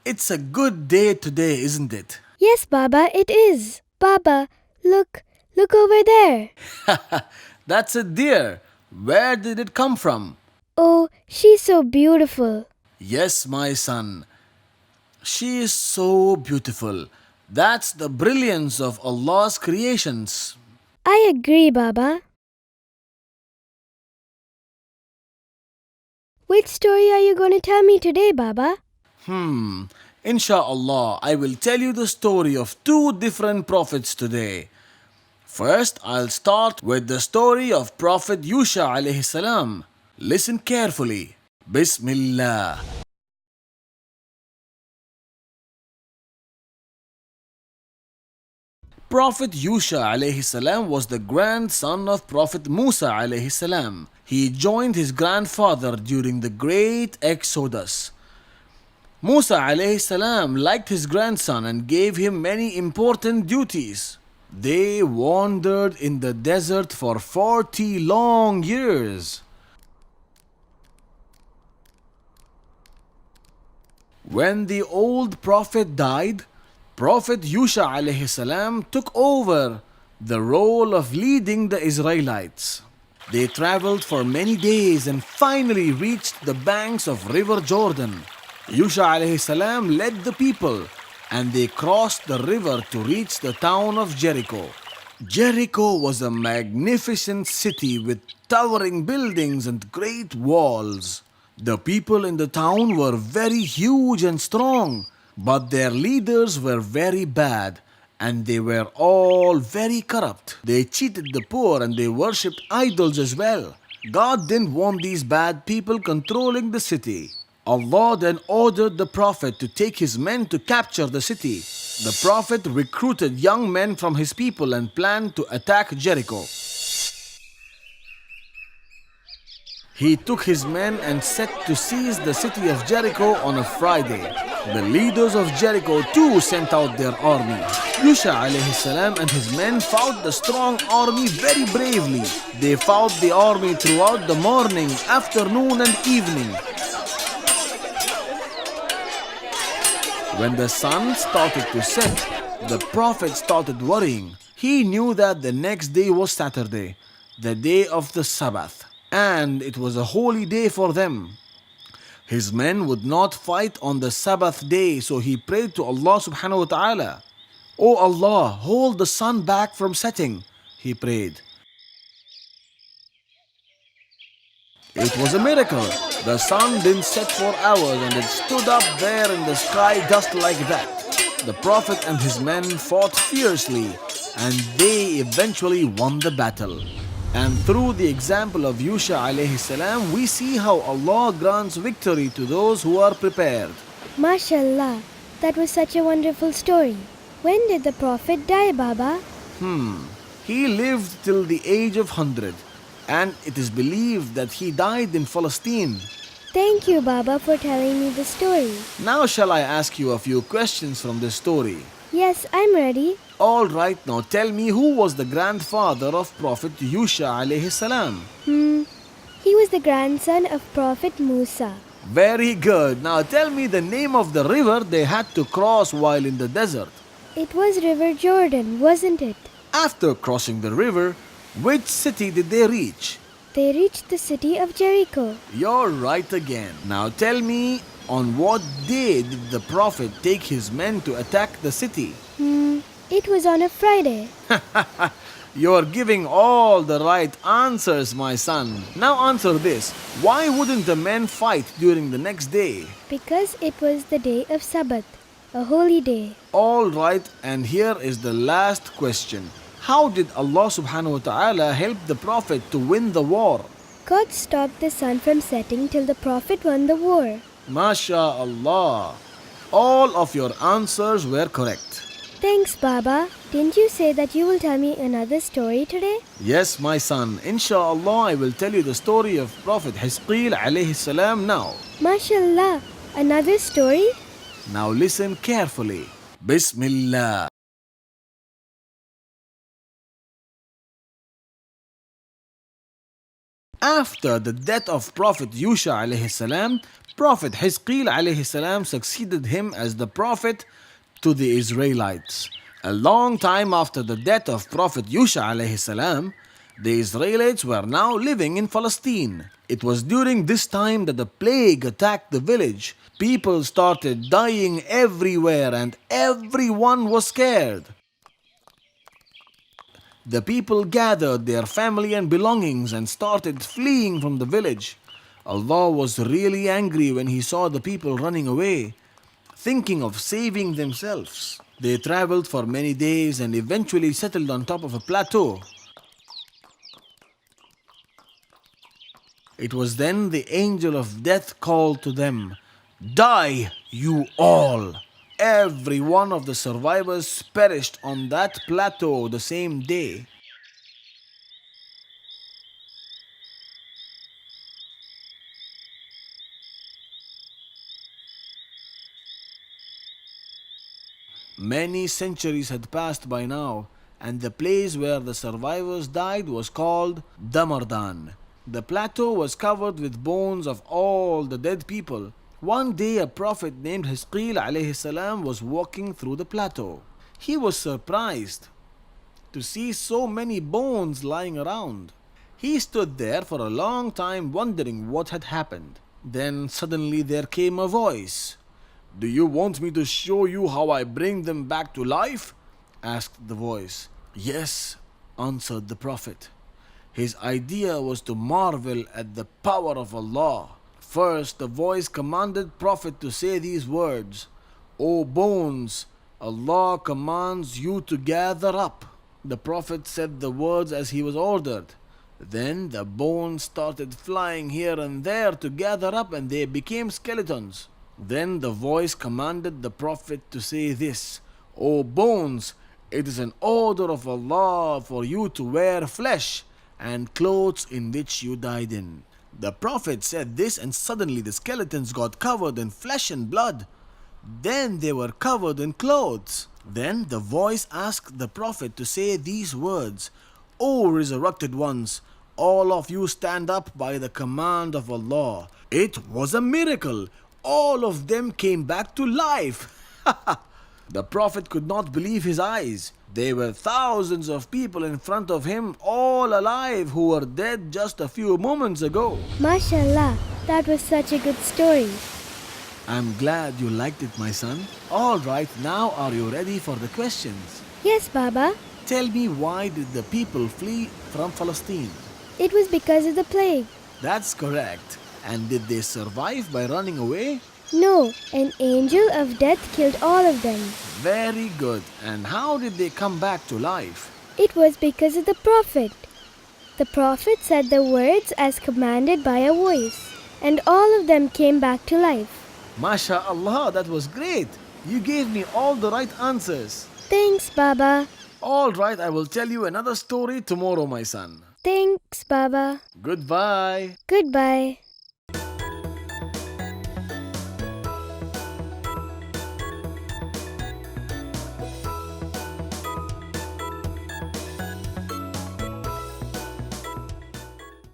It's a good day today, isn't it? Yes, Baba, it is. Baba, look over there. That's a deer. Where did it come from? Oh, she's so beautiful. Yes, my son. She is so beautiful. That's the brilliance of Allah's creations. I agree, Baba. Which story are you going to tell me today, Baba? Insha'Allah, I will tell you the story of two different prophets today. First, I'll start with the story of Prophet Yusha alayhi salam. Listen carefully. Bismillah. Prophet Yusha alayhi salam was the grandson of Prophet Musa alayhi salam. He joined his grandfather during the great Exodus. Musa alayhi salam liked his grandson and gave him many important duties. They wandered in the desert for 40 long years. When the old prophet died, Prophet Yusha alayhi salam took over the role of leading the Israelites. They traveled for many days and finally reached the banks of River Jordan. Yusha alayhi salam led the people and they crossed the river to reach the town of Jericho. Jericho was a magnificent city with towering buildings and great walls. The people in the town were very huge and strong, but their leaders were very bad and they were all very corrupt. They cheated the poor and they worshipped idols as well. God didn't want these bad people controlling the city. Allah then ordered the Prophet to take his men to capture the city. The Prophet recruited young men from his people and planned to attack Jericho. He took his men and set to seize the city of Jericho on a Friday. The leaders of Jericho too sent out their army. Yusha alayhi salam and his men fought the strong army very bravely. They fought the army throughout the morning, afternoon and evening. When the sun started to set, the Prophet started worrying. He knew that the next day was Saturday, the day of the Sabbath, and it was a holy day for them. His men would not fight on the Sabbath day, so he prayed to Allah subhanahu wa ta'ala. O Allah, hold the sun back from setting, he prayed. It was a miracle. The sun didn't set for hours and it stood up there in the sky just like that. The Prophet and his men fought fiercely and they eventually won the battle. And through the example of Yusha alayhi salam, we see how Allah grants victory to those who are prepared. MashaAllah, that was such a wonderful story. When did the Prophet die, Baba? He lived till the age of 100 and it is believed that he died in Palestine. Thank you, Baba, for telling me the story. Now shall I ask you a few questions from this story? Yes, I'm ready. All right, now tell me who was the grandfather of Prophet Yusha alayhi salam? He was the grandson of Prophet Musa. Very good. Now tell me the name of the river they had to cross while in the desert. It was River Jordan, wasn't it? After crossing the river, which city did they reach? They reached the city of Jericho. You're right again. Now tell me, on what day did the Prophet take his men to attack the city? It was on a Friday. You're giving all the right answers, my son. Now answer this. Why wouldn't the men fight during the next day? Because it was the day of Sabbath, a holy day. All right, and here is the last question. How did Allah subhanahu wa ta'ala help the Prophet to win the war? God stopped the sun from setting till the Prophet won the war. MashaAllah. All of your answers were correct. Thanks, Baba. Didn't you say that you will tell me another story today? Yes, my son. Insha'Allah, I will tell you the story of Prophet Hizqeel alayhi salam now. MashaAllah. Another story? Now listen carefully. Bismillah. After the death of Prophet Yusha alayhi salam, Prophet Hizqeel alayhi salam succeeded him as the prophet to the Israelites. A long time after the death of Prophet Yusha alayhi salam, the Israelites were now living in Palestine. It was during this time that the plague attacked the village. People started dying everywhere and everyone was scared. The people gathered their family and belongings and started fleeing from the village. Allah was really angry when He saw the people running away, thinking of saving themselves. They traveled for many days and eventually settled on top of a plateau. It was then the angel of death called to them, "Die, you all!" Every one of the survivors perished on that plateau the same day. Many centuries had passed by now, and the place where the survivors died was called Damardan. The plateau was covered with bones of all the dead people. One day a prophet named Hizqeel alayhi salam was walking through the plateau. He was surprised to see so many bones lying around. He stood there for a long time wondering what had happened. Then suddenly there came a voice. "Do you want me to show you how I bring them back to life?" asked the voice. "Yes," answered the prophet. His idea was to marvel at the power of Allah. First, the voice commanded Prophet to say these words, "O bones, Allah commands you to gather up." The Prophet said the words as he was ordered. Then the bones started flying here and there to gather up and they became skeletons. Then the voice commanded the Prophet to say this, "O bones, it is an order of Allah for you to wear flesh and clothes in which you died in." The Prophet said this and suddenly the skeletons got covered in flesh and blood. Then they were covered in clothes. Then the voice asked the Prophet to say these words, "O resurrected ones, all of you stand up by the command of Allah." It was a miracle. All of them came back to life. The Prophet could not believe his eyes. There were thousands of people in front of him, all alive, who were dead just a few moments ago. MashaAllah, that was such a good story. I'm glad you liked it, my son. All right, now are you ready for the questions? Yes, Baba. Tell me, why did the people flee from Palestine? It was because of the plague. That's correct. And did they survive by running away? No, an angel of death killed all of them. Very good. And how did they come back to life? It was because of the Prophet. The Prophet said the words as commanded by a voice, and all of them came back to life. MashaAllah, that was great. You gave me all the right answers. Thanks, Baba. All right, I will tell you another story tomorrow, my son. Thanks, Baba. Goodbye. Goodbye.